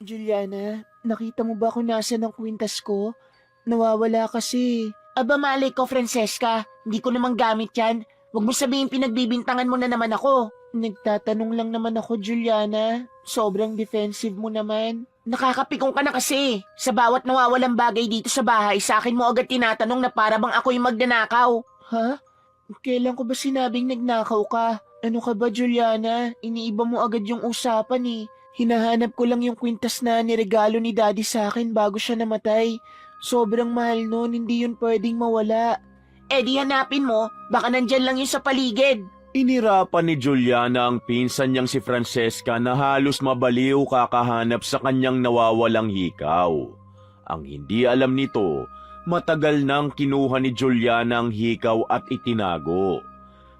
Juliana, nakita mo ba kung nasaan ang kwintas ko? Nawawala kasi. Aba malay ko, Francesca. Hindi ko namang gamit yan. Huwag mo sabihin pinagbibintangan mo na naman ako. Nagtatanong lang naman ako, Juliana. Sobrang defensive mo naman. Nakakapikong ka na kasi. Sa bawat nawawalang bagay dito sa bahay, sa akin mo agad tinatanong na para bang ako yung magnanakaw. Ha? Kailan ko ba sinabing nagnakaw ka? Ano ka ba, Juliana? Iniiba mo agad yung usapan eh. Hinahanap ko lang yung kwintas na niregalo ni Daddy sa akin bago siya namatay. Sobrang mahal nun, hindi yun pwedeng mawala. Eh di hanapin mo, baka nandyan lang yun sa paligid. Inirapan ni Juliana ang pinsan niyang si Francesca na halos mabaliw kakahanap sa kanyang nawawalang hikaw. Ang hindi alam nito, matagal nang kinuha ni Juliana ang hikaw at itinago.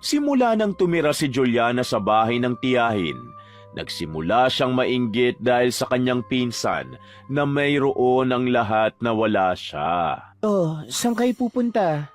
Simula nang tumira si Juliana sa bahay ng tiyahin, nagsimula siyang mainggit dahil sa kanyang pinsan na mayroon ang lahat na wala siya. Oh, saan kayo pupunta?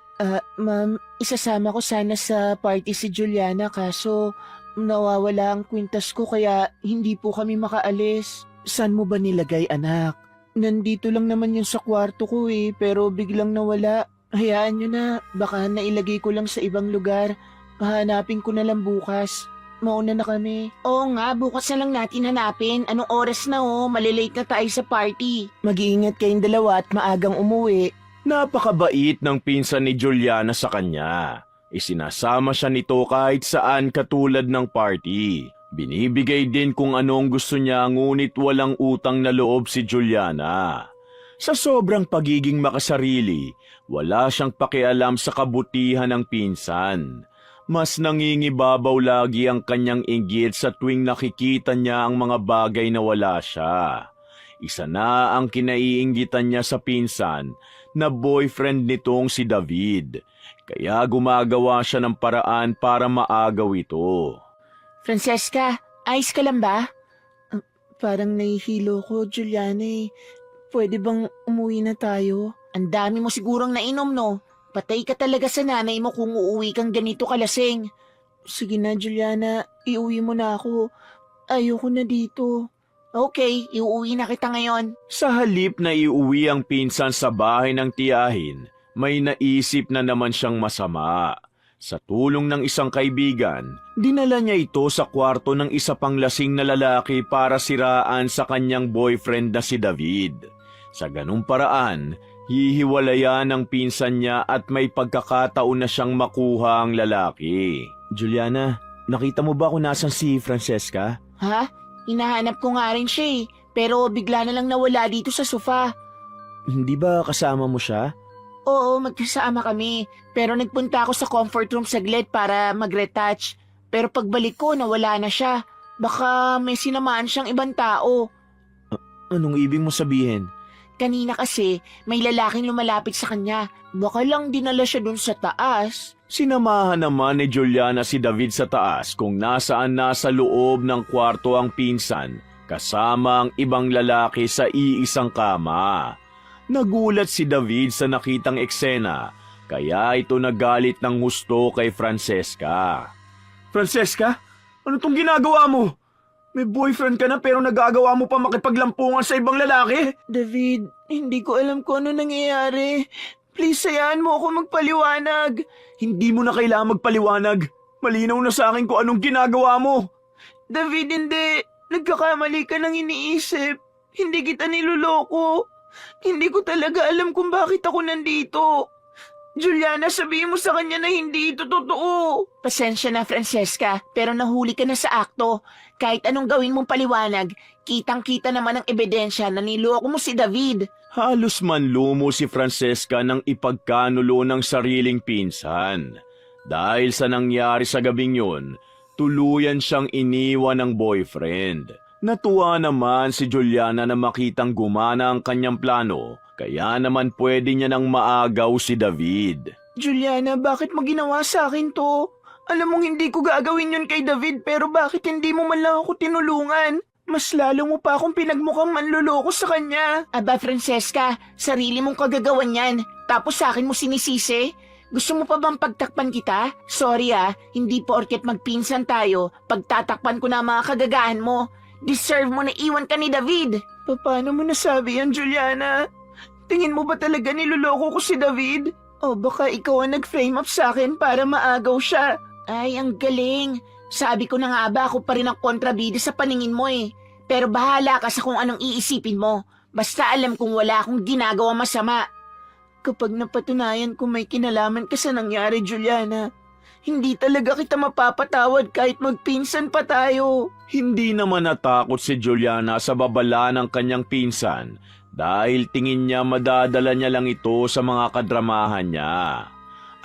Ma'am, isasama ko sana sa party si Juliana kaso nawawala ang kwintas ko kaya hindi po kami makaalis. Saan mo ba nilagay, anak? Nandito lang naman yun sa kwarto ko eh, pero biglang nawala. Hayaan nyo na, baka nailagay ko lang sa ibang lugar. Hahanapin ko na lang bukas. Mauna na kami. Oo nga, bukas na lang natin hanapin. Anong oras na malilate na tayo sa party. Mag-iingat kayong dalawa at maagang umuwi. Napakabait ng pinsan ni Juliana sa kanya. Isinasama siya nito kahit saan katulad ng party. Binibigay din kung anong gusto niya ngunit walang utang na loob si Juliana. Sa sobrang pagiging makasarili, wala siyang pakialam sa kabutihan ng pinsan. Mas nangingibabaw lagi ang kanyang inggit sa tuwing nakikita niya ang mga bagay na wala siya. Isa na ang kinaiinggitan niya sa pinsan na boyfriend nitong si David. Kaya gumagawa siya ng paraan para maagaw ito. Francesca, ayos ka lang ba? Parang nahihilo ko, Juliana eh. Pwede bang umuwi na tayo? Ang dami mo sigurong nainom, no? Patay ka talaga sa nanay mo kung uuwi kang ganito kalasing. Sige na, Juliana. Iuwi mo na ako. Ayoko na dito. Okay, iuwi na kita ngayon. Sa halip na iuwi ang pinsan sa bahay ng tiyahin, may naisip na naman siyang masama. Sa tulong ng isang kaibigan, dinala niya ito sa kwarto ng isa pang lasing na lalaki para siraan sa kanyang boyfriend na si David. Sa ganung paraan, hihiwalayan ang pinsan niya at may pagkakataon na siyang makuha ang lalaki. Juliana, nakita mo ba kung nasan si Francesca? Ha? Hinahanap ko nga rin siya eh. Pero bigla na lang nawala dito sa sofa. Hindi ba kasama mo siya? Oo, magkasama kami. Pero nagpunta ako sa comfort room saglit para mag-retouch. Pero pagbalik ko, nawala na siya. Baka may sinamaan siyang ibang tao. Anong ibig mo sabihin? Kanina kasi, may lalaking lumalapit sa kanya. Baka lang dinala siya dun sa taas. Sinamahan naman ni Juliana si David sa taas kung nasaan nasa loob ng kwarto ang pinsan kasama ang ibang lalaki sa iisang kama. Nagulat si David sa nakitang eksena kaya ito nagalit ng husto kay Francesca. Francesca, ano tong ginagawa mo? May boyfriend ka na pero nagagawa mo pa makipaglampungan sa ibang lalaki? David, hindi ko alam kung ano nangyayari. Please, hayaan mo ako magpaliwanag. Hindi mo na kailangan magpaliwanag. Malinaw na sa akin kung anong ginagawa mo. David, hindi. Nagkakamali ka ng iniisip. Hindi kita niloloko. Hindi ko talaga alam kung bakit ako nandito. Juliana, sabihin mo sa kanya na hindi ito totoo. Pasensya na, Francesca, pero nahuli ka na sa akto. Kahit anong gawin mong paliwanag, kitang-kita naman ang ebidensya na niloko mo si David. Halos manlumo si Francesca nang ipagkanulo ng sariling pinsan. Dahil sa nangyari sa gabing yun, tuluyan siyang iniwan ng boyfriend. Natuwa naman si Juliana na makitang gumana ang kanyang plano, kaya naman pwede niya nang maagaw si David. Juliana, bakit mo ginawa sa akin to? Alam mong hindi ko gagawin yun kay David pero bakit hindi mo man lang ako tinulungan? Mas lalo mo pa akong pinagmukhang manluloko sa kanya. Aba, Francesca, sarili mong kagagawan yan. Tapos sa akin mo sinisisi? Gusto mo pa bang pagtakpan kita? Sorry hindi porket magpinsan tayo, pagtatakpan ko na ang mga kagagahan mo. Deserve mo na iwan ka ni David. Paano mo nasabi yan, Juliana? Tingin mo ba talaga niloloko ko si David? O baka ikaw ang nag-frame up sa akin para maagaw siya? Ay, ang galing. Sabi ko na nga ba ako pa rin ang kontrabida sa paningin mo eh. Pero bahala ka sa kung anong iisipin mo. Basta alam kong wala akong ginagawa masama. Kapag napatunayan kung may kinalaman ka sa nangyari, Juliana, hindi talaga kita mapapatawad kahit magpinsan pa tayo. Hindi naman natakot si Juliana sa babala ng kanyang pinsan dahil tingin niya madadala niya lang ito sa mga kadramahan niya.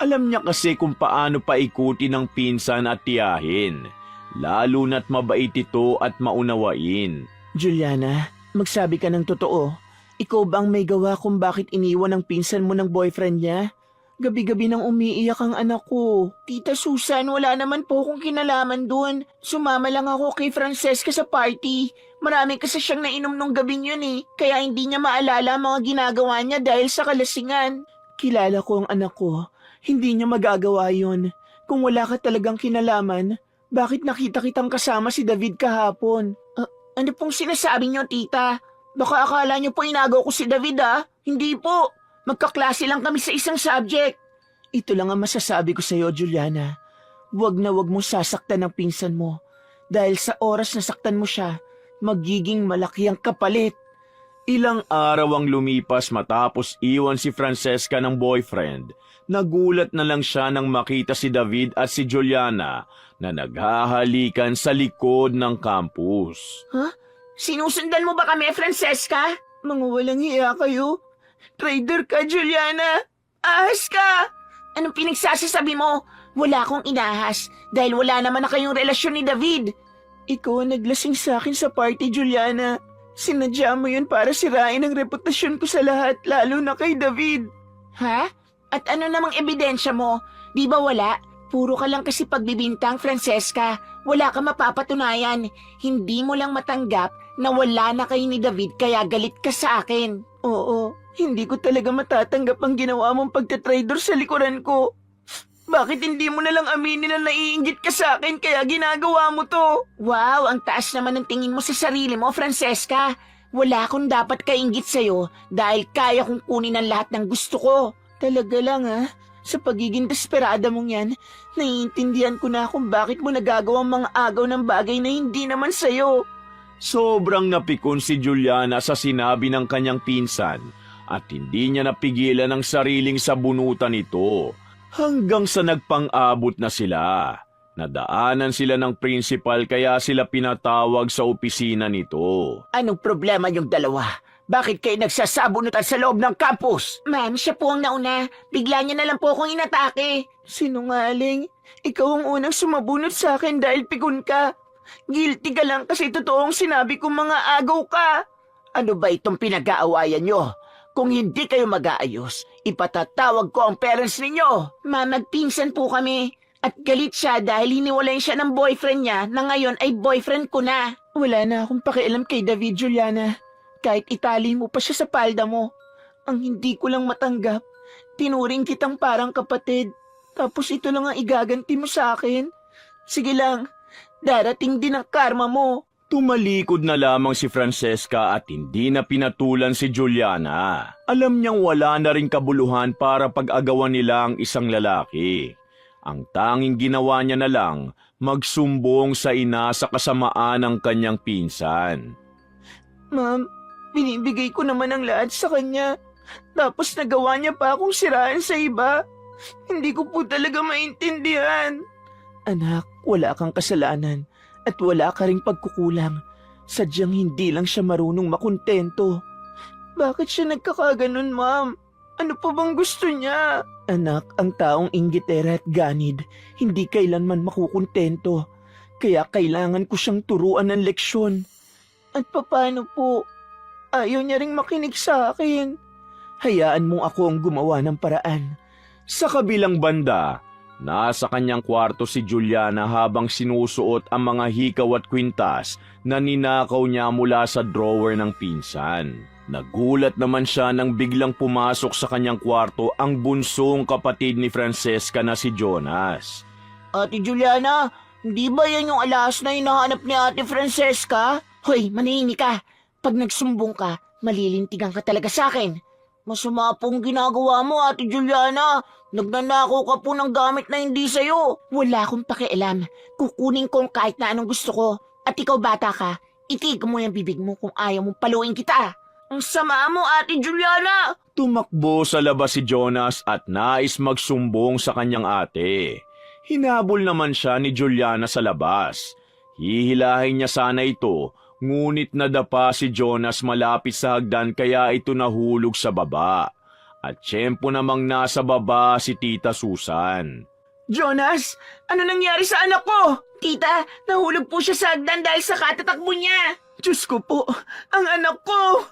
Alam niya kasi kung paano paikuti ng pinsan at tiyahin, lalo na't mabait ito at maunawain. Juliana, magsabi ka ng totoo. Ikaw bang may gawa kung bakit iniwan ng pinsan mo ng boyfriend niya? Gabi-gabi nang umiiyak ang anak ko. Tita Susan, wala naman po akong kinalaman dun. Sumama lang ako kay Francesca sa party. Marami kasi siyang nainom nung gabing yun eh. Kaya hindi niya maalala ang mga ginagawa niya dahil sa kalasingan. Kilala ko ang anak ko. Hindi niya magagawa yun. Kung wala ka talagang kinalaman, bakit nakita kitang kasama si David kahapon? Ano pong sinasabi niyo, tita? Baka akala niyo po inagaw ko si David Hindi po. Magkaklase lang kami sa isang subject. Ito lang ang masasabi ko sa iyo, Juliana. Huwag na huwag mo sasaktan ng pinsan mo. Dahil sa oras na saktan mo siya, magiging malaki ang kapalit. Ilang araw ang lumipas matapos iwan si Francesca ng boyfriend. Nagulat na lang siya nang makita si David at si Juliana na naghahalikan sa likod ng campus. Sinusundan mo ba kami, Francesca? Mga walang hiya kayo. Traitor ka, Juliana! Ahas ka! Anong pinagsasasabi mo? Wala akong inahas dahil wala naman na kayong relasyon ni David. Ikaw ang naglasing sa akin sa party, Juliana. Sinadya mo yun para sirain ang reputasyon ko sa lahat, lalo na kay David. Ha? At ano namang ebidensya mo? Di ba wala? Puro ka lang kasi pagbibintang, Francesca. Wala ka mapapatunayan. Hindi mo lang matanggap na wala na kayo ni David kaya galit ka sa akin. Oo, hindi ko talaga matatanggap ang ginawa mong pagtatraidor sa likuran ko. Bakit hindi mo na lang aminin na naiinggit ka sa akin kaya ginagawa mo to? Wow, ang taas naman ng tingin mo sa sarili mo, Francesca. Wala akong dapat kainggit sa'yo dahil kaya kong kunin ang lahat ng gusto ko. Talaga lang sa pagiging desperada mong yan, naiintindihan ko na kung bakit mo nagagawang mga agaw ng bagay na hindi naman sa'yo. Sobrang napikon si Juliana sa sinabi ng kanyang pinsan at hindi niya napigilan ang sariling sabunutan nito hanggang sa nagpang-abot na sila. Nadaanan sila ng principal kaya sila pinatawag sa opisina nito. Anong problema yung dalawa? Bakit kayo nagsasabunutan sa loob ng campus? Ma'am, siya po ang nauna. Bigla niya na lang po akong inatake. Sinungaling. Ikaw ang unang sumabunot sa akin dahil pikon ka. Guilty ka lang kasi totoong sinabi kong mga agaw ka. Ano ba itong pinag-aawayan nyo? Kung hindi kayo mag-aayos, ipatatawag ko ang parents ninyo. Ma'am, magpinsan po kami. At galit siya dahil hiniwalayan siya ng boyfriend niya na ngayon ay boyfriend ko na. Wala na akong pakialam kay David, Juliana. Kahit itali mo pa siya sa palda mo. Ang hindi ko lang matanggap, tinuring kitang parang kapatid. Tapos ito lang ang igaganti mo sa akin. Sige lang, darating din ang karma mo. Tumalikod na lamang si Francesca at hindi na pinatulan si Juliana. Alam niyang wala na ring kabuluhan para pag-agawan nila ang isang lalaki. Ang tanging ginawa niya na lang, magsumbong sa ina sa kasamaan ng kanyang pinsan. Ma'am, binibigay ko naman ang lahat sa kanya. Tapos nagawa niya pa akong siraan sa iba. Hindi ko po talaga maintindihan. Anak, wala kang kasalanan at wala ka ring pagkukulang. Sadyang hindi lang siya marunong makontento. Bakit siya nagkakaganon, ma'am? Ano pa bang gusto niya? Anak, ang taong inggitera at ganid, hindi kailanman makukontento. Kaya kailangan ko siyang turuan ng leksyon. At paano po? Ayaw niya ring makinig sa akin. Hayaan mong ako ang gumawa ng paraan. Sa kabilang banda, nasa kanyang kwarto si Juliana habang sinusuot ang mga hikaw at kwintas na ninakaw niya mula sa drawer ng pinsan. Nagulat naman siya nang biglang pumasok sa kanyang kwarto ang bunsong kapatid ni Francesca na si Jonas. Ate Juliana, hindi ba yan yung alahas na hinahanap ni Ate Francesca? Hoy, manahimik ka. Pag nagsumbong ka, malilintigan ka talaga sa akin. Masama pong ginagawa mo, Ate Juliana. Nagnanakaw ka po ng gamit na hindi sa'yo. Wala akong pakialam. Kukunin ko kahit na anong gusto ko. At ikaw bata ka, itig mo yung bibig mo kung ayaw mong paluin kita. Ang sama mo, Ate Juliana! Tumakbo sa labas si Jonas at nais magsumbong sa kanyang ate. Hinabol naman siya ni Juliana sa labas. Hihilahin niya sana ito, ngunit nadapa si Jonas malapit sa hagdan kaya ito nahulog sa baba. At tiyempo namang nasa baba si Tita Susan. Jonas, ano nangyari sa anak ko? Tita, nahulog po siya sa hagdan dahil sa katatakbo niya. Diyos ko po, ang anak ko!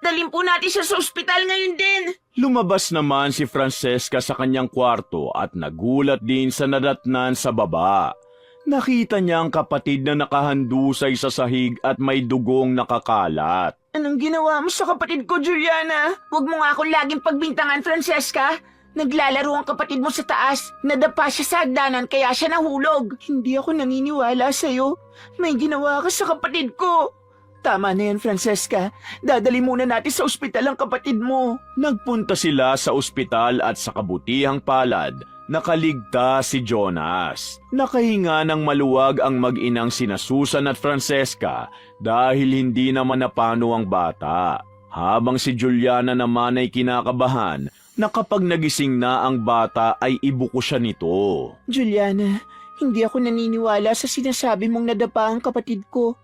Dalhin po natin siya sa ospital ngayon din. Lumabas naman si Francesca sa kanyang kwarto at nagulat din sa nadatnan sa baba. Nakita niya ang kapatid na nakahandusay sa sahig at may dugong nakakalat. Anong ginawa mo sa kapatid ko, Juliana? Huwag mo nga akong laging pagbintangan, Francesca. Naglalaro ang kapatid mo sa taas. Nadapa siya sa hagdanan kaya siya nahulog. Hindi ako naniniwala sa'yo. May ginawa ka sa kapatid ko. Tama na yan, Francesca. Dadali muna natin sa ospital ang kapatid mo. Nagpunta sila sa ospital at sa kabutihang palad, nakaligtas si Jonas. Nakahinga ng maluwag ang mag-inang sina Susan at Francesca dahil hindi naman napano ang bata. Habang si Juliana naman ay kinakabahan na kapag nagising na ang bata ay ibuko siya nito. Juliana, hindi ako naniniwala sa sinasabi mong nadapa ang kapatid ko.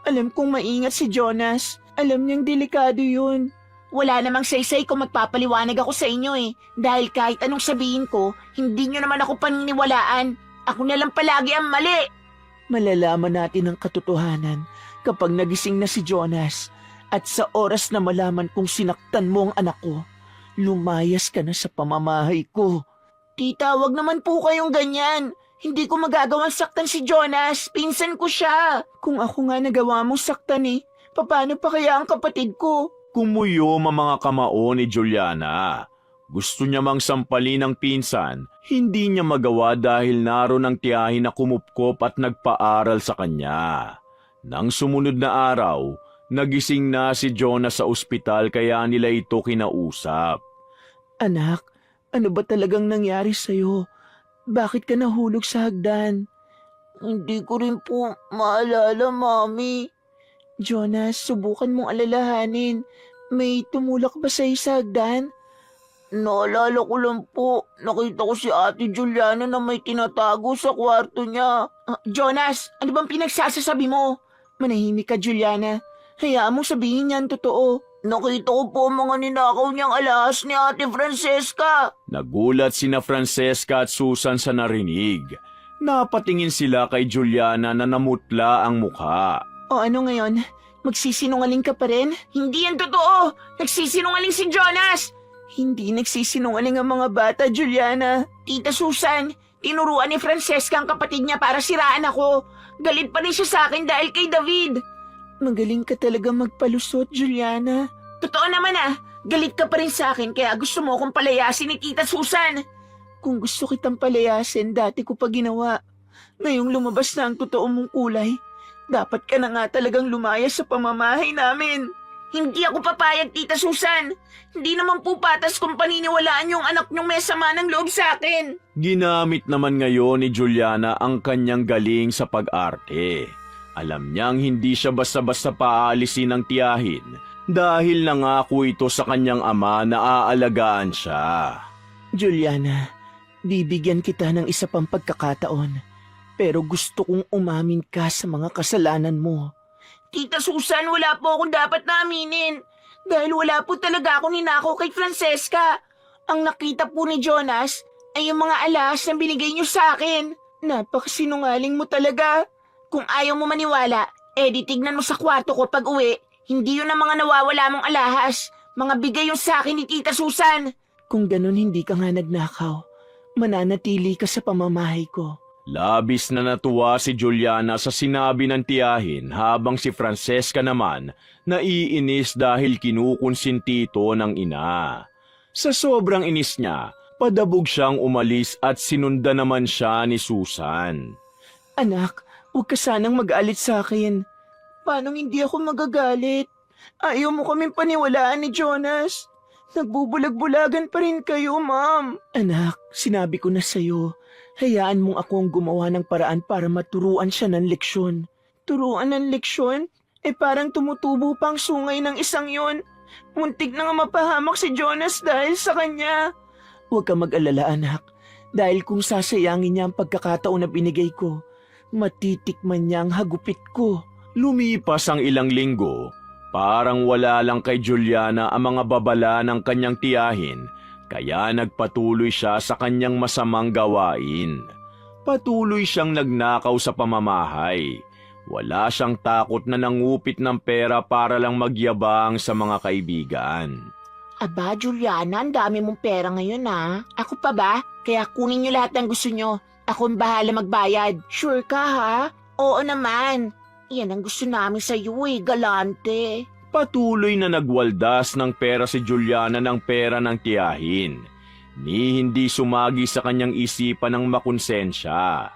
Alam kong maingat si Jonas. Alam niyang delikado yun. Wala namang saysay kung magpapaliwanag ako sa inyo eh. Dahil kahit anong sabihin ko, hindi niyo naman ako paniniwalaan. Ako na lang palagi ang mali. Malalaman natin ang katotohanan kapag nagising na si Jonas. At sa oras na malaman kung sinaktan mo ang anak ko, lumayas ka na sa pamamahay ko. Tita, wag naman po kayong ganyan. Hindi ko magagawang saktan si Jonas. Pinsan ko siya. Kung ako nga nagawa mong saktan eh, paano pa kaya ang kapatid ko? Kumuyom ang mga kamao ni Juliana. Gusto niya mang sampalin ng pinsan, hindi niya magawa dahil naroon ang tiyahin na kumupkop at nagpaaral sa kanya. Nang sumunod na araw, nagising na si Jonas sa ospital kaya nila ito kinausap. Anak, ano ba talagang nangyari sa'yo? Bakit ka nahulog sa hagdan? Hindi ko rin po maalala, Mami. Jonas, subukan mong alalahanin. May tumulak ba sa'yo sa hagdan? Naalala ko lang po. Nakita ko si Ate Juliana na may tinatago sa kwarto niya. Jonas, ano bang pinagsasasabi mo? Manahimik ka, Juliana. Hayaan mong sabihin niyan totoo. Nakita ko po mga ninakaw niyang alahas ni Ate Francesca. Nagulat sina Francesca at Susan sa narinig. Napatingin sila kay Juliana na namutla ang mukha. O ano ngayon? Magsisinungaling ka pa rin? Hindi yan totoo! Nagsisinungaling si Jonas! Hindi nagsisinungaling ang mga bata, Juliana. Tita Susan, tinuruan ni Francesca ang kapatid niya para siraan ako. Galit pa rin siya sa akin dahil kay David. Magaling ka talaga magpalusot, Juliana. Totoo naman galit ka pa rin sa akin kaya gusto mo akong palayasin ni Tita Susan. Kung gusto kitang palayasin, dati ko pa ginawa. Ngayong lumabas na ang totoo mong kulay, dapat ka na nga talagang lumayas sa pamamahay namin. Hindi ako papayag, Tita Susan. Hindi naman po patas kung paniniwalaan yung anak niyong may sama ng loob sa akin. Ginamit naman ngayon ni Juliana ang kanyang galing sa pag-arte. Alam niyang hindi siya basta-basta paalisin ng tiyahin dahil nangako ito sa kanyang ama na aalagaan siya. Juliana, bibigyan kita ng isa pang pagkakataon. Pero gusto kong umamin ka sa mga kasalanan mo. Tita Susan, wala po akong dapat na aminin. Dahil wala po talaga akong ninakaw kay Francesca. Ang nakita po ni Jonas ay yung mga alahas na binigay niyo sa akin. Napakasinungaling mo talaga. Kung ayaw mo maniwala, tignan mo sa kwarto ko pag uwi. Hindi yun ang mga nawawala mong alahas. Mga bigay yung sa akin ni Tita Susan. Kung ganun hindi ka nga nagnakaw, mananatili ka sa pamamahay ko. Labis na natuwa si Juliana sa sinabi ng tiyahin habang si Francesca naman naiinis dahil kinukonsinti ito ng ina. Sa sobrang inis niya, padabog siyang umalis at sinundan naman siya ni Susan. Anak, huwag ka sanang mag-alit sa akin. Paano hindi ako magagalit? Ayaw mo kaming paniwalaan ni Jonas. Nagbubulag-bulagan pa rin kayo, Ma'am. Anak, sinabi ko na sa'yo. Hayaan mong ako ang gumawa ng paraan para maturuan siya ng leksyon. Turuan ng leksyon? Parang tumutubo pang sungay ng isang yon. Muntik na nga mapahamak si Jonas dahil sa kanya. Huwag ka mag-alala, anak. Dahil kung sasayangin niya ang pagkakataon na binigay ko, matitikman niya ang hagupit ko. Lumipas ang ilang linggo, parang wala lang kay Juliana ang mga babala ng kanyang tiyahin, kaya nagpatuloy siya sa kanyang masamang gawain. Patuloy siyang nagnakaw sa pamamahay. Wala siyang takot na nangupit ng pera para lang magyabang sa mga kaibigan. Aba, Juliana, ang dami mong pera ngayon ha. Ako pa ba? Kaya kunin niyo lahat ng gusto niyo. Ako ang bahala magbayad. Sure ka ha? Oo naman. Yan ang gusto namin sa iyo galante. Patuloy na nagwaldas ng pera si Juliana ng pera ng tiyahin. Ni hindi sumagi sa kanyang isipan ng makonsensya.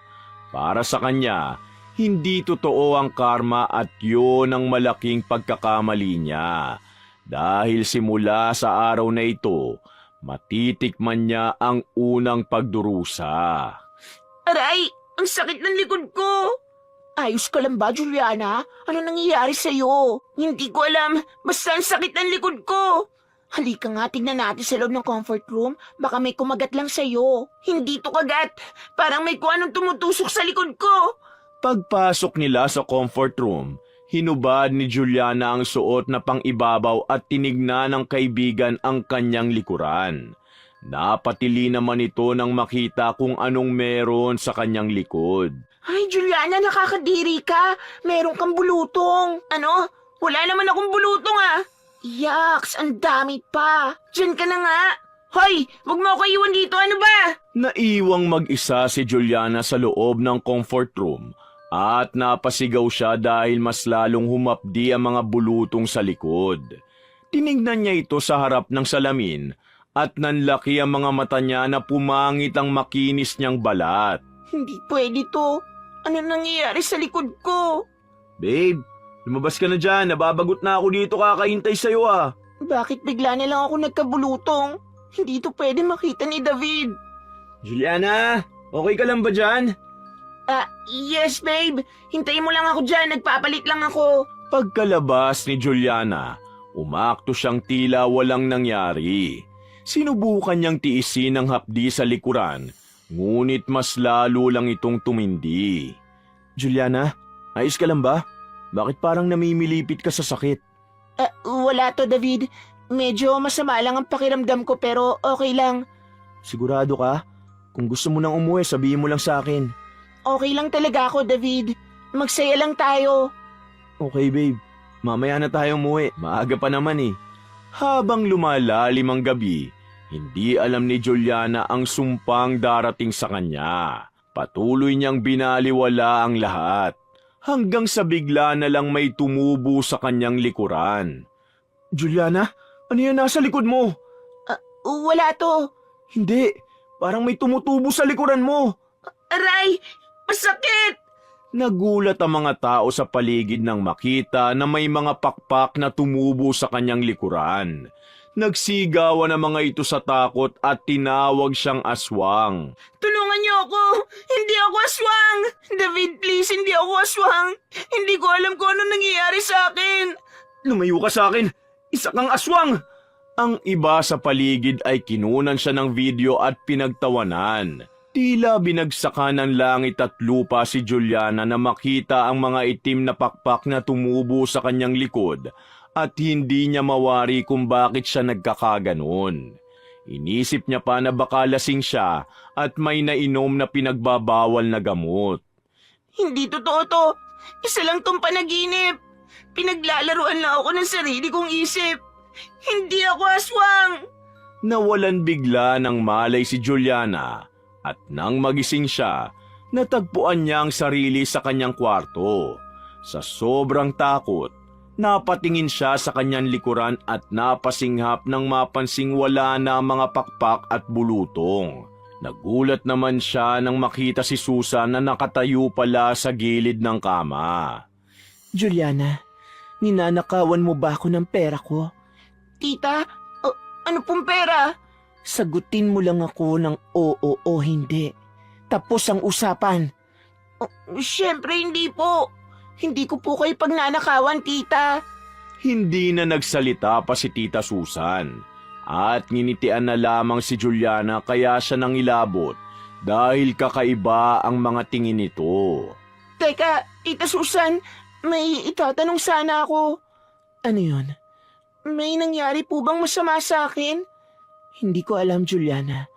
Para sa kanya, hindi totoo ang karma at yun ang malaking pagkakamali niya. Dahil simula sa araw na ito, matitikman niya ang unang pagdurusa. Aray! Ang sakit ng likod ko! Ayos ka lang ba, Juliana? Ano nangyayari sa'yo? Hindi ko alam. Basta ang sakit ng likod ko. Halika nga, tignan natin sa loob ng comfort room. Baka may kumagat lang sa'yo. Hindi to kagat. Parang may kung anong tumutusok sa likod ko. Pagpasok nila sa comfort room, hinubad ni Juliana ang suot na pang-ibabaw at tinignan ng kaibigan ang kanyang likuran. Napatili naman ito nang makita kung anong meron sa kanyang likod. Ay, Juliana, nakakadiri ka. Meron kang bulutong. Ano? Wala naman akong bulutong ah. Yaks, ang dami pa. Diyan ka na nga. Hoy, wag mo ako iwan dito, ano ba? Naiwang mag-isa si Juliana sa loob ng comfort room at napasigaw siya dahil mas lalong humapdi ang mga bulutong sa likod. Tinignan niya ito sa harap ng salamin at nanlaki ang mga mata niya na pumangit ang makinis niyang balat. Hindi pwede to. Ano nangyayari sa likod ko? Babe, lumabas ka na dyan. Nababagot na ako dito kakahintay sa'yo ah. Bakit bigla na lang ako nagkabulutong? Hindi to pwede makita ni David. Juliana, okay ka lang ba dyan? Yes babe. Hintayin mo lang ako dyan. Nagpapalit lang ako. Pagkalabas ni Juliana, umakto siyang tila walang nangyari. Sinubukan niyang tiisin ang hapdi sa likuran, ngunit mas lalo lang itong tumindi. Juliana, ayos ka lang ba? Bakit parang namimilipit ka sa sakit? Wala to David. Medyo masama lang ang pakiramdam ko pero okay lang. Sigurado ka? Kung gusto mo nang umuwi, sabihin mo lang sa akin. Okay lang talaga ako, David. Magsaya lang tayo. Okay, babe. Mamaya na tayo umuwi. Maaga pa naman eh. Habang lumalalim ang gabi, hindi alam ni Juliana ang sumpang darating sa kanya. Patuloy niyang binaliwala ang lahat. Hanggang sa bigla na lang may tumubo sa kanyang likuran. Juliana, ano yan nasa likod mo? Wala to. Hindi, parang may tumutubo sa likuran mo. Aray! Masakit! Nagulat ang mga tao sa paligid nang makita na may mga pakpak na tumubo sa kanyang likuran. Nagsigawan ang mga ito sa takot at tinawag siyang aswang. Tulungan niyo ako! Hindi ako aswang! David, please, hindi ako aswang! Hindi ko alam kung ano nangyayari sa akin! Lumayo ka sa akin! Isa kang aswang! Ang iba sa paligid ay kinunan siya ng video at pinagtawanan. Tila binagsakan ng langit at lupa si Juliana na makita ang mga itim na pakpak na tumubo sa kanyang likod at hindi niya mawari kung bakit siya nagkakaganon. Inisip niya pa na baka lasing siya at may nainom na pinagbabawal na gamot. Hindi totoo to! Isa lang tong panaginip! Pinaglalaruan lang ako ng sarili kong isip! Hindi ako aswang! Nawalan bigla ng malay si Juliana at nang magising siya, natagpuan niya ang sarili sa kanyang kwarto. Sa sobrang takot, napatingin siya sa kanyang likuran at napasinghap nang mapansing wala na ang mga pakpak at bulutong. Nagulat naman siya nang makita si Susan na nakatayo pala sa gilid ng kama. Juliana, ninanakawan mo ba ako ng pera ko? Tita, ano pong pera? Sagutin mo lang ako ng oo o hindi. Tapos ang usapan. Siyempre hindi po. Hindi ko po kayo pagnanakawan, tita. Hindi na nagsalita pa si Tita Susan at nginitian na lamang si Juliana kaya siya nang ilabot dahil kakaiba ang mga tingin nito. Teka, Tita Susan, may itatanong sana ako. Ano yun? May nangyari po bang masama sa akin? Hindi ko alam, Juliana.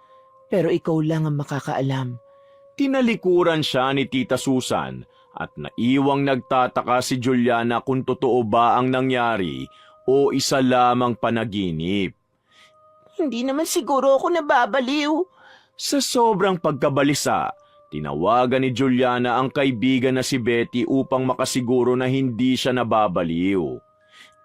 Pero ikaw lang ang makakaalam. Tinalikuran siya ni Tita Susan at naiwang nagtataka si Juliana kung totoo ba ang nangyari o isa lamang panaginip. Hindi naman siguro ako nababaliw. Sa sobrang pagkabalisa, tinawagan ni Juliana ang kaibigan na si Betty upang makasiguro na hindi siya nababaliw.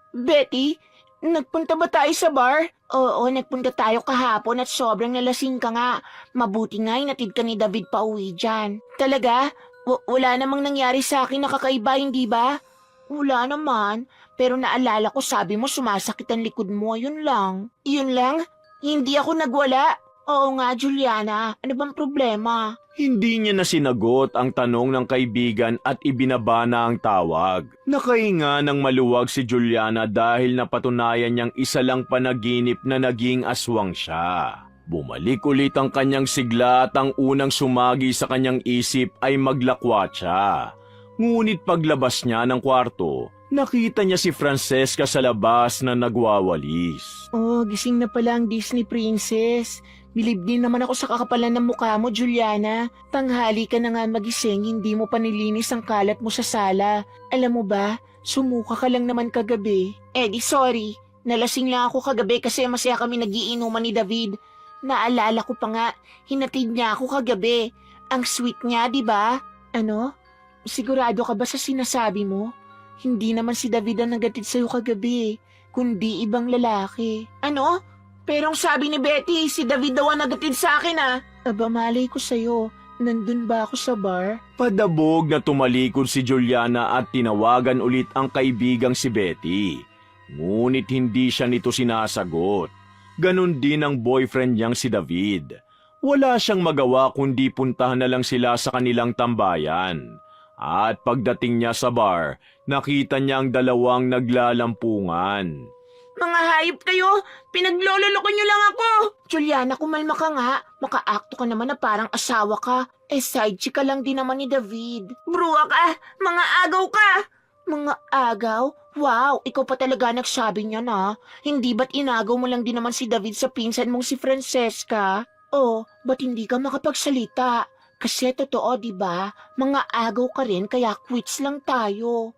Betty, nagpunta ba tayo sa bar? Oo, nagpunta tayo kahapon at sobrang nalasing ka nga. Mabuti nga inatid ka ni David pa uwi dyan. Talaga? Wala namang nangyari sa akin na kakaiba, hindi ba? Wala naman. Pero naalala ko sabi mo sumasakit ang likod mo, yun lang. Yun lang? Hindi ako nagwala. Oo nga, Juliana. Ano bang problema? Hindi niya na sinagot ang tanong ng kaibigan at ibinaba na ang tawag. Nakahinga ng maluwag si Juliana dahil napatunayan niyang isa lang panaginip na naging aswang siya. Bumalik ulit ang kanyang sigla at ang unang sumagi sa kanyang isip ay maglakwat siya. Ngunit paglabas niya ng kwarto, nakita niya si Francesca sa labas na nagwawalis. Oh, gising na pala ang Disney Princess. Bilib din naman ako sa kakapalan ng mukha mo, Juliana. Tanghali ka na nga magising, hindi mo pa nilinis ang kalat mo sa sala. Alam mo ba, sumuka ka lang naman kagabi. Sorry. Nalasing lang ako kagabi kasi masaya kami nagiinuman ni David. Naalala ko pa nga, hinatid niya ako kagabi. Ang sweet niya, di ba? Ano? Sigurado ka ba sa sinasabi mo? Hindi naman si David ang nagatid sa'yo kagabi, kundi ibang lalaki. Ano? Pero ang sabi ni Betty, si David daw ang nagatid sa akin Aba, malay ko sa'yo. Nandun ba ako sa bar? Padabog na tumalikod si Juliana at tinawagan ulit ang kaibigang si Betty. Ngunit hindi siya nito sinasagot. Ganon din ang boyfriend niyang si David. Wala siyang magawa kundi puntahan na lang sila sa kanilang tambayan. At pagdating niya sa bar, nakita niya ang dalawang naglalampungan. Mga hayop kayo! Pinaglololoko niyo lang ako! Juliana, kumalma ka nga. Maka-akto ka naman na parang asawa ka. Side chick ka lang din naman ni David. Bruwa ka! Mga agaw ka! Mga agaw? Wow, ikaw pa talaga nagsabi niya na. Hindi ba't inagaw mo lang din naman si David sa pinsan mong si Francesca? Oh, ba't hindi ka makapagsalita? Kasi totoo, di ba? Mga agaw ka rin kaya quits lang tayo.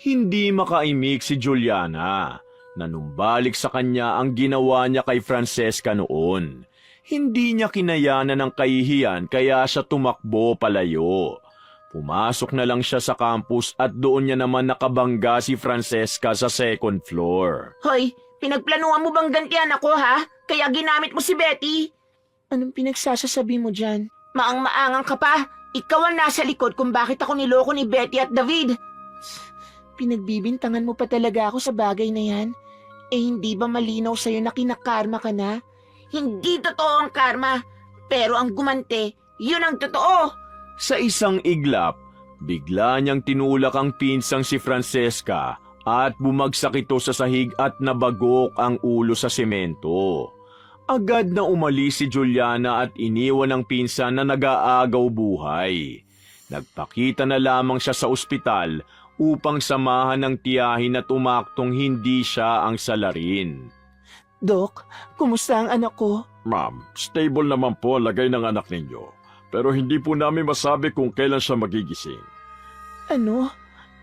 Hindi makaimik si Juliana. Nanumbalik sa kanya ang ginawa niya kay Francesca noon. Hindi niya kinayanan ng kahihiyan kaya siya tumakbo palayo. Pumasok na lang siya sa campus at doon niya naman nakabangga si Francesca sa second floor. Hoy, pinagplanuhan mo bang gantian ako ha? Kaya ginamit mo si Betty? Anong pinagsasasabi mo dyan? Maang-maangang ka pa. Ikaw ang nasa likod kung bakit ako niloko ni Betty at David. Pinagbibintangan mo pa talaga ako sa bagay na yan? Hindi ba malinaw sa'yo na kinakarma ka na? Hindi totoo ang karma. Pero ang gumante, yun ang totoo. Sa isang iglap, bigla niyang tinulak ang pinsang si Francesca at bumagsak ito sa sahig at nabagok ang ulo sa semento. Agad na umalis si Juliana at iniwan ang pinsan na nag-aagaw buhay. Nagpakita na lamang siya sa ospital upang samahan ng tiyahin at umaktong hindi siya ang salarin. Dok, kumusta ang anak ko? Ma'am, stable naman po ang lagay ng anak ninyo. Pero hindi po namin masabi kung kailan siya magigising. Ano?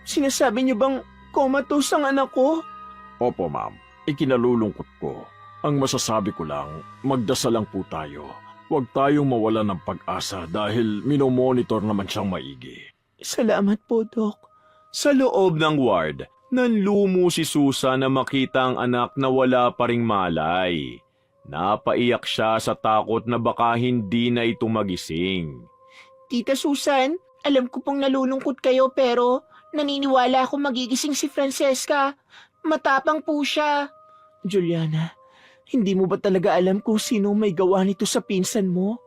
Sinasabi niyo bang comatose ang anak ko? Opo ma'am, ikinalulungkot ko. Ang masasabi ko lang, magdasal lang po tayo. Huwag tayong mawala ng pag-asa dahil minomonitor naman siyang maigi. Salamat po, Dok. Sa loob ng ward, nanlumo si Susan na makita ang anak na wala pa ring malay. Napaiyak siya sa takot na baka hindi na ito magising. Tita Susan, alam ko pong nalulungkot kayo pero Naniniwala ako magigising si Francesca. Matapang po siya. Juliana, hindi mo ba talaga alam kung sino may gawa nito sa pinsan mo?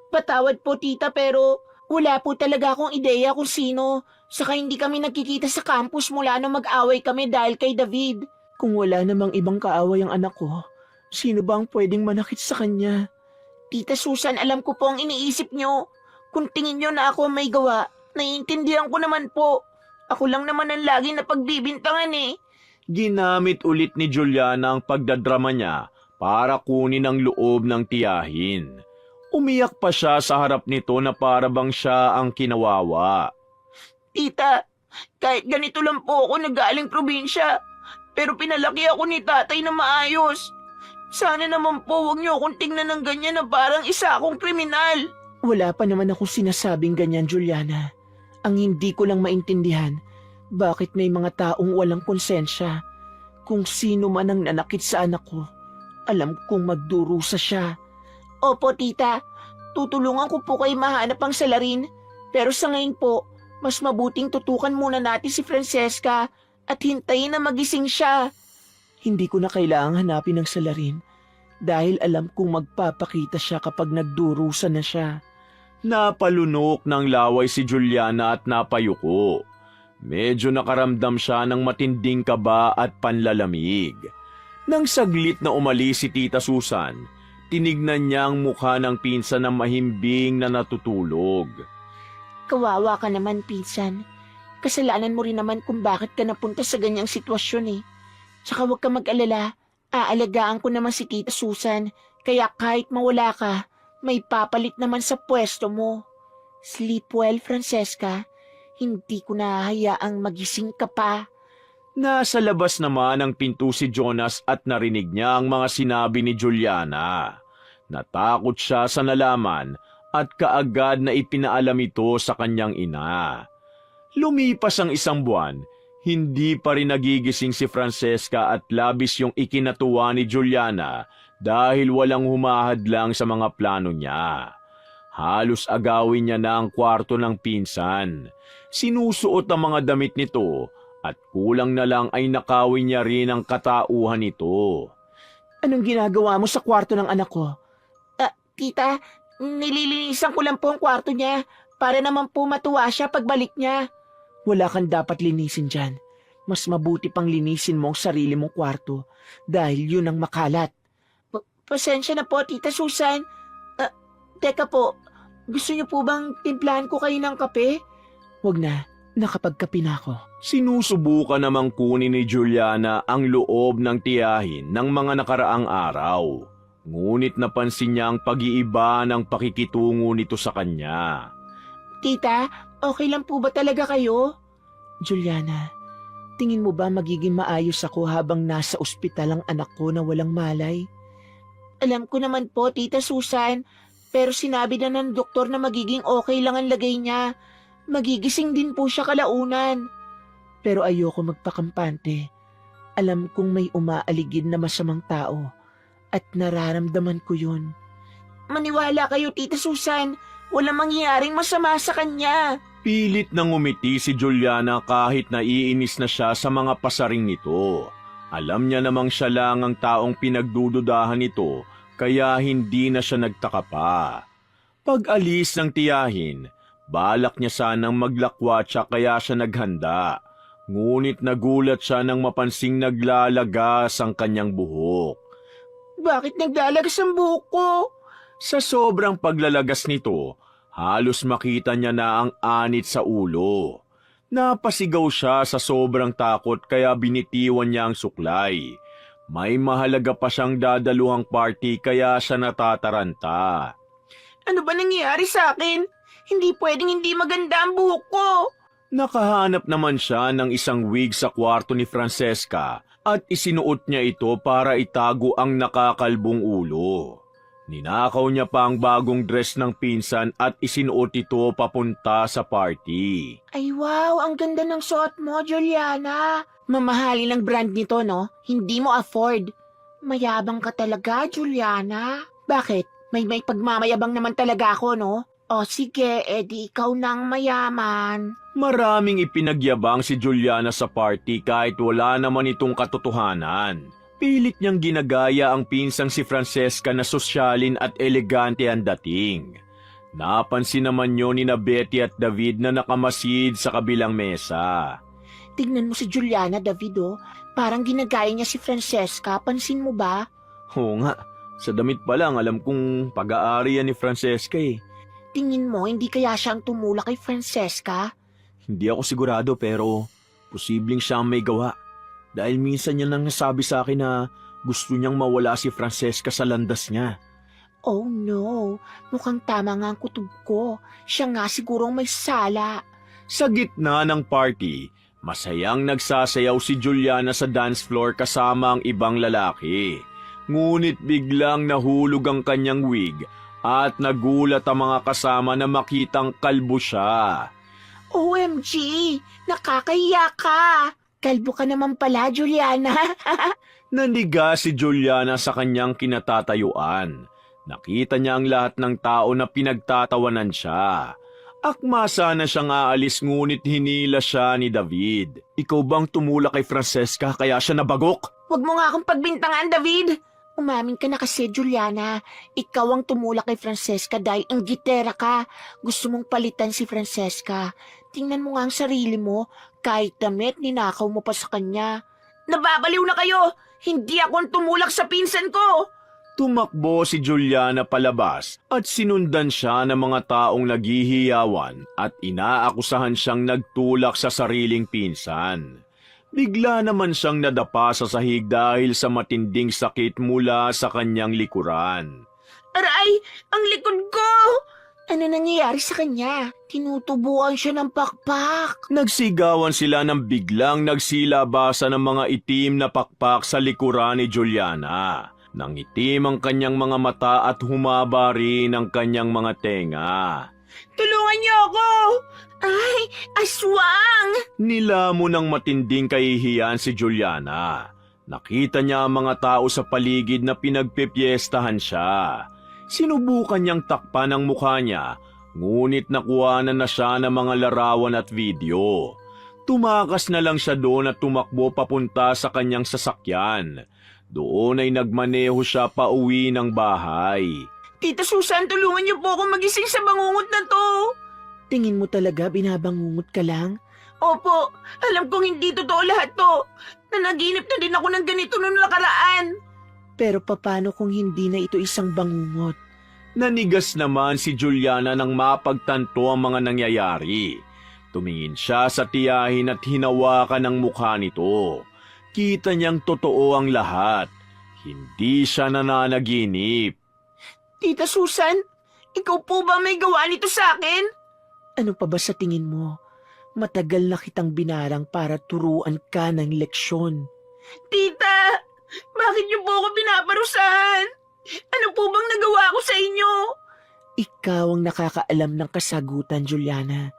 Patawad po tita pero wala po talaga akong ideya kung sino. Saka hindi kami nagkikita sa campus mula nung mag-away kami dahil kay David. Kung wala namang ibang kaaway ang anak ko, sino ba ang pwedeng manakit sa kanya? Tita Susan, alam ko po ang iniisip nyo. Kung tingin nyo na ako may gawa, naiintindihan ko naman po. Ako lang naman ang lagi na pagbibintangan eh. Ginamit ulit ni Juliana ang pagdadrama niya para kunin ang loob ng tiyahin. Umiyak pa siya sa harap nito na para bang siya ang kinawawa. Tita, kahit ganito lang po ako nagaling probinsya, pero pinalaki ako ni tatay na maayos. Sana naman po huwag niyo akong tingnan ng ganyan na parang isa akong kriminal. Wala pa naman akong sinasabing ganyan, Juliana. Ang hindi ko lang maintindihan, bakit may mga taong walang konsensya? Kung sino man ang nanakit sa anak ko, alam kong magdurusa siya. Opo tita, tutulungan ko po kayo mahanap ang salarin. Pero sa ngayon po, mas mabuting tutukan muna natin si Francesca at hintayin na magising siya. Hindi ko na kailangang hanapin ang salarin dahil alam kong magpapakita siya kapag nagdurusa na siya. Napalunok ng laway si Juliana at napayuko. Medyo nakaramdam siya ng matinding kaba at panlalamig. Nang saglit na umalis si Tita Susan, tinignan niya ang mukha ng pinsan na mahimbing na natutulog. Kawawa ka naman, pinsan. Kasalanan mo rin naman kung bakit ka napunta sa ganyang sitwasyon eh. Tsaka huwag ka mag-alala, aalagaan ko naman si Tita Susan, kaya kahit mawala ka, may papalit naman sa pwesto mo. Sleep well, Francesca. Hindi ko nahahayaang magising ka pa. Nasa labas naman ang pinto si Jonas at narinig niya ang mga sinabi ni Juliana. Natakot siya sa nalaman at kaagad na ipinaalam ito sa kanyang ina. Lumipas ang isang buwan, hindi pa rin nagigising si Francesca at labis yung ikinatuwa ni Juliana dahil walang humahadlang sa mga plano niya. Halos agawin niya na ang kwarto ng pinsan. Sinusuot ang mga damit nito at kulang na lang ay nakawin niya rin ang katauhan nito. Anong ginagawa mo sa kwarto ng anak ko? Tita, nililinisan ko lang po ang kwarto niya para naman po matuwa siya pagbalik niya. Wala kang dapat linisin dyan. Mas mabuti pang linisin mo ang sarili mong kwarto dahil yun ang makalat. Pasensya na po, Tita Susan. Teka po, gusto niyo po bang timplahan ko kayo ng kape? Huwag na, nakapagkape na ako. Sinusubukan namang kunin ni Juliana ang loob ng tiyahin ng mga nakaraang araw. Ngunit napansin niya ang pag-iiba ng pakikitungo nito sa kanya. Tita, okay lang po ba talaga kayo? Juliana, tingin mo ba magiging maayos ako habang nasa ospital ang anak ko na walang malay? Alam ko naman po, Tita Susan, pero sinabi na ng doktor na magiging okay lang ang lagay niya. Magigising din po siya kalaunan. Pero ayoko magpakampante. Alam kong may umaaligid na masamang tao at nararamdaman ko yun. Maniwala kayo, Tita Susan. Walang mangyayaring masama sa kanya. Pilit nang umiti si Juliana kahit naiinis na siya sa mga pasaring nito. Alam niya namang siya lang ang taong pinagdududahan nito kaya hindi na siya nagtaka pa. Pag-alis ng tiyahin, balak niya sanang maglakwatsa kaya siya naghanda. Ngunit nagulat siya nang mapansing naglalagas ang kanyang buhok. Bakit naglalagas ang buhok ko? Sa sobrang paglalagas nito, halos makita niya na ang anit sa ulo. Napasigaw siya sa sobrang takot kaya binitiwan niya ang suklay. May mahalaga pa siyang dadaluhang party kaya siya natataranta. Ano ba nangyayari sa akin? Hindi pwedeng hindi maganda ang buhok ko. Nakahanap naman siya ng isang wig sa kwarto ni Francesca at isinuot niya ito para itago ang nakakalbong ulo. Ninakaw niya pa ang bagong dress ng pinsan at isinuot ito papunta sa party. Ay wow, ang ganda ng suot mo, Juliana. Mamahalin ang brand nito, no? Hindi mo afford. Mayabang ka talaga, Juliana. Bakit? May pagmamayabang naman talaga ako, no? O sige, edi ikaw nang mayaman. Maraming ipinagyabang si Juliana sa party kahit wala naman itong katotohanan. Pilit niyang ginagaya ang pinsang si Francesca na sosyalin at elegante ang dating. Napansin naman niyo ni Betty at David na nakamasid sa kabilang mesa. Tignan mo si Juliana, David, oh. Parang ginagaya niya si Francesca. Pansin mo ba? Oo nga, sa damit pa lang alam kong pag-aari yan ni Francesca eh. Tingin mo, hindi kaya siyang tumulak kay Francesca? Hindi ako sigurado pero posibleng siya ang may gawa. Dahil minsan niya nang nasabi sa akin na gusto niyang mawala si Francesca sa landas niya. Oh no, mukhang tama nga ang kutob ko. Siya nga sigurong may sala. Sa gitna ng party, masayang nagsasayaw si Juliana sa dance floor kasama ang ibang lalaki. Ngunit biglang nahulog ang kanyang wig at nagulat ang mga kasama na makitang kalbo siya. OMG, nakakahiya ka. Kalbo ka naman pala, Juliana. Nandiga si Juliana sa kanyang kinatatayuan. Nakita niya ang lahat ng tao na pinagtatawanan siya. Akma sana siyang aalis ngunit hinila siya ni David. Ikaw bang tumulak kay Francesca kaya siya nabagok? Huwag mo nga akong pagbintangan, David. Umamin ka na kasi, Juliana. Ikaw ang tumulak kay Francesca dahil ang gitera ka. Gusto mong palitan si Francesca. Tingnan mo nga ang sarili mo. Kahit damit, ninakaw mo pa sa kanya. Nababaliw na kayo! Hindi ako ang tumulak sa pinsan ko! Tumakbo si Juliana palabas at sinundan siya ng mga taong naghihiyawan at inaakusahan siyang nagtulak sa sariling pinsan. Bigla naman siyang nadapa sa sahig dahil sa matinding sakit mula sa kanyang likuran. Aray! Ang likod ko! Ano nangyayari sa kanya? Tinutubuan siya ng pakpak. Nagsigawan sila nang biglang nagsilabasa ng mga itim na pakpak sa likuran ni Juliana. Nang itim ang kanyang mga mata at humaba rin ang kanyang mga tenga. Tulungan niyo ako! Ay! Aswang! Nilamon ng matinding kahihiyan si Juliana. Nakita niya ang mga tao sa paligid na pinagpipiestahan siya. Sinubukan niyang takpan ang mukha niya, ngunit nakuhanan na siya ng mga larawan at video. Tumakas na lang siya doon at tumakbo papunta sa kanyang sasakyan. Doon ay nagmaneho siya pauwi ng bahay. Tita Susan, tulungan niyo po ako magising sa bangungot na to. Tingin mo talaga binabangungot ka lang? Opo, alam kong hindi totoo lahat to. Nanaginip na din ako ng ganito noong nakaraan. Pero papano kung hindi na ito isang bangungot? Nanigas naman si Juliana nang mapagtanto ang mga nangyayari. Tumingin siya sa tiyahin at hinawakan ang mukha nito. Kita niyang totoo ang lahat. Hindi siya nananaginip. Tita Susan, ikaw po ba may gawa nito sa akin? Ano pa ba sa tingin mo? Matagal na kitang binarang para turuan ka ng leksyon. Tita, bakit niyo po ako pinaparusahan? Ano po bang nagawa ko sa inyo? Ikaw ang nakakaalam ng kasagutan, Juliana.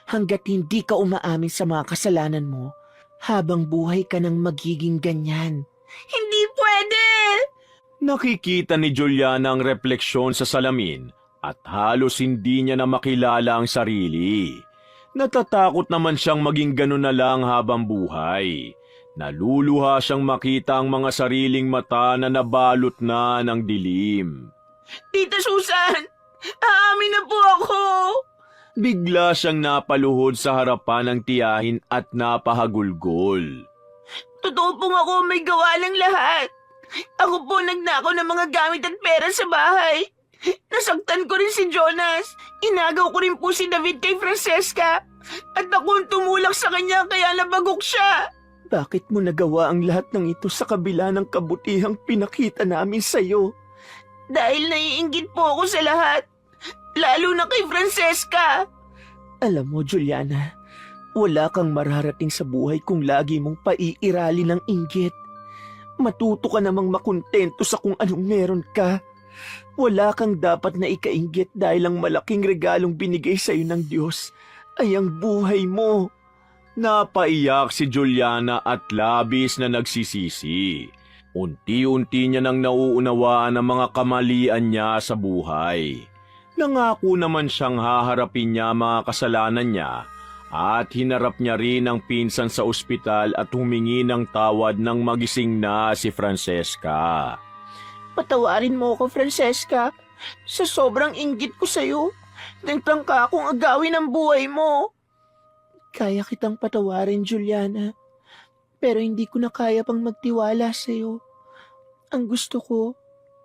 Hanggat hindi ka umaamin sa mga kasalanan mo, habang buhay ka nang magiging ganyan. Hindi pwede! Nakikita ni Juliana ang refleksyon sa salamin at halos hindi niya na makilala ang sarili. Natatakot naman siyang maging ganun na lang habang buhay. Naluluha siyang makita ang mga sariling mata na nabalot na ng dilim. Tita Susan, aamin na po ako! Bigla siyang napaluhod sa harapan ng tiyahin at napahagulgol. Totoo pong ako may gawa ng lahat. Ako po nagnakaw ng mga gamit at pera sa bahay. Nasaktan ko rin si Jonas. Inagaw ko rin po si David kay Francesca. At ako ang tumulak sa kanya kaya nabagok siya. Bakit mo nagawa ang lahat ng ito sa kabila ng kabutihang pinakita namin sa'yo? Dahil naiinggit po ako sa lahat. Lalo na kay Francesca. Alam mo, Juliana, wala kang mararating sa buhay kung lagi mong paiirali ng inggit. Matuto ka namang makontento sa kung anong meron ka. Wala kang dapat na ikainggit dahil ang malaking regalong binigay sa'yo ng Diyos ay ang buhay mo. Napaiyak si Juliana at labis na nagsisisi. Unti-unti niya nang nauunawaan ang mga kamalian niya sa buhay. Nangako naman siyang haharapin niya mga kasalanan niya at hinarap niya rin ang pinsan sa ospital at humingi ng tawad nang magising na si Francesca. Patawarin mo ako, Francesca. Sa sobrang inggit ko sa'yo, nagtangka akong agawin ang buhay mo. Kaya kitang patawarin, Juliana. Pero hindi ko na kaya pang magtiwala sa'yo. Ang gusto ko,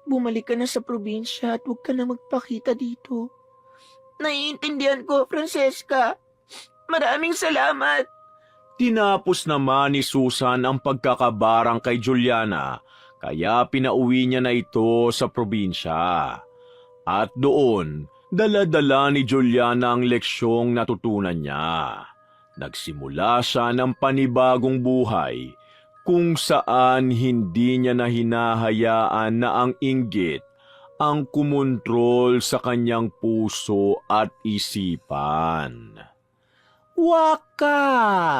bumalik ka na sa probinsya at huwag ka na magpakita dito. Naiintindihan ko, Francesca. Maraming salamat. Tinapos naman ni Susan ang pagkakabarang kay Juliana kaya pinauwi niya na ito sa probinsya. At doon, dala-dala ni Juliana ang leksyong natutunan niya. Nagsimula siya ng panibagong buhay kung saan hindi niya na hinahayaan na ang inggit ang kumontrol sa kanyang puso at isipan. Wakas!